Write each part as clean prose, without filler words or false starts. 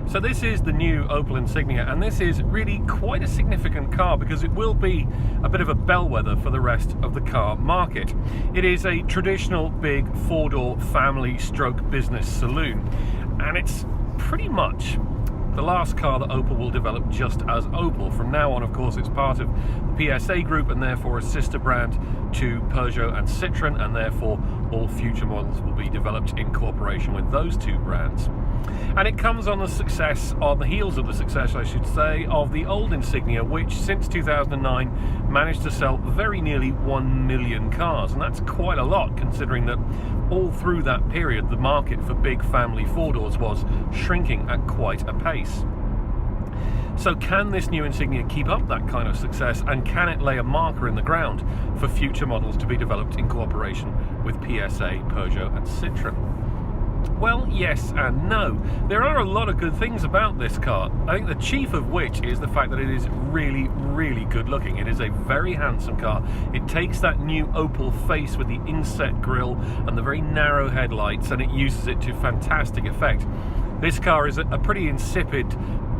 So this is the new Opel Insignia, and this is really quite a significant car because it will be a bit of a bellwether for the rest of the car market. It is a traditional big four-door family stroke business saloon, and it's pretty much the last car that Opel will develop just as Opel. From now on, of course, it's part of the PSA group and therefore a sister brand to Peugeot and Citroën, and therefore all future models will be developed in cooperation with those two brands. And it comes on the heels of the success, I should say, of the old Insignia, which since 2009 managed to sell very nearly 1 million cars, and that's quite a lot considering that all through that period the market for big family four-doors was shrinking at quite a pace. So can this new Insignia keep up that kind of success, and can it lay a marker in the ground for future models to be developed in cooperation with PSA, Peugeot and Citroën? Well, yes and no. There are a lot of good things about this car. I think the chief of which is the fact that it is really, really good looking. It is a very handsome car. It takes that new Opel face with the inset grille and the very narrow headlights, and it uses it to fantastic effect. This car is a pretty insipid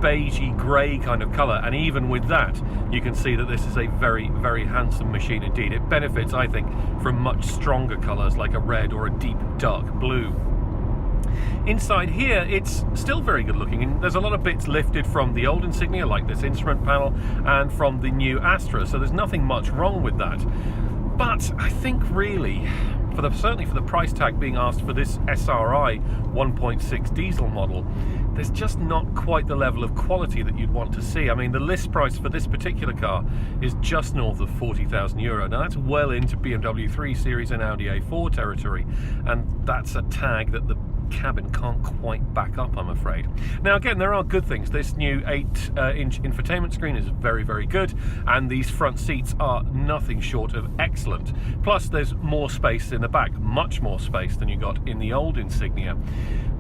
beigey grey kind of colour, and even with that you can see that this is a very, very handsome machine indeed. It benefits, I think, from much stronger colours like a red or a deep dark blue. Inside here it's still very good looking, and there's a lot of bits lifted from the old Insignia, like this instrument panel, and from the new Astra, so there's nothing much wrong with that. But I think really, certainly for the price tag being asked for this SRI 1.6 diesel model, there's just not quite the level of quality that you'd want to see. I mean, the list price for this particular car is just north of €40,000. Now that's well into BMW 3 Series and Audi A4 territory, and that's a tag that the cabin can't quite back up, I'm afraid. Now again, there are good things. This new 8-inch infotainment screen is very, very good, and these front seats are nothing short of excellent. Plus there's more space in the back, much more space than you got in the old Insignia.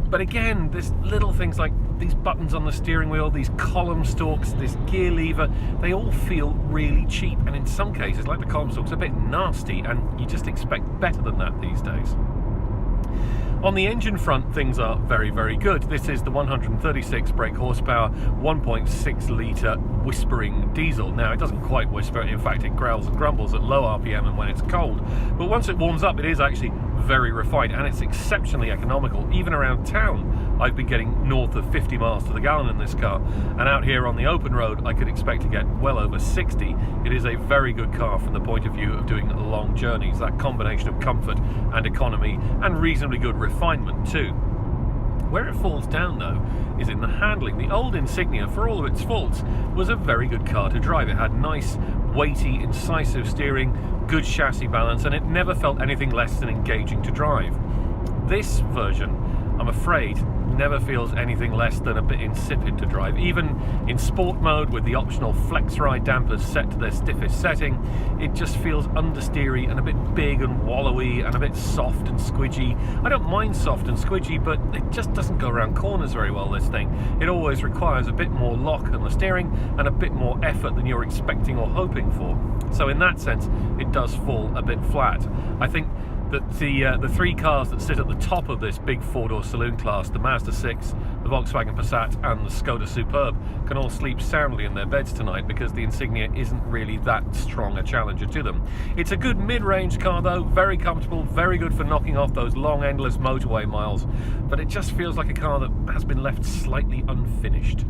But again, there's little things like these buttons on the steering wheel, these column stalks, this gear lever, they all feel really cheap, and in some cases, like the column stalks, a bit nasty, and you just expect better than that these days. On the engine front, things are very, very good. This is the 136 brake horsepower, 1.6 litre whispering diesel. Now, it doesn't quite whisper, in fact it growls and grumbles at low RPM and when it's cold. But once it warms up, it is actually very refined, and it's exceptionally economical. Even around town, I've been getting north of 50 miles to the gallon in this car, and out here on the open road, I could expect to get well over 60. It is a very good car from the point of view of doing long journeys. That combination of comfort and economy and reasonably good refinement too. Where it falls down though is in the handling. The old Insignia, for all of its faults, was a very good car to drive. It had nice, weighty, incisive steering, good chassis balance, and it never felt anything less than engaging to drive. This version, I'm afraid, never feels anything less than a bit insipid to drive. Even in sport mode with the optional flex ride dampers set to their stiffest setting, it just feels understeery and a bit big and wallowy and a bit soft and squidgy. I don't mind soft and squidgy, but it just doesn't go around corners very well, this thing. It always requires a bit more lock on the steering and a bit more effort than you're expecting or hoping for. So in that sense, it does fall a bit flat. I think that the three cars that sit at the top of this big four-door saloon class, the Mazda 6, the Volkswagen Passat and the Skoda Superb, can all sleep soundly in their beds tonight because the Insignia isn't really that strong a challenger to them. It's a good mid-range car though, very comfortable, very good for knocking off those long endless motorway miles, but it just feels like a car that has been left slightly unfinished.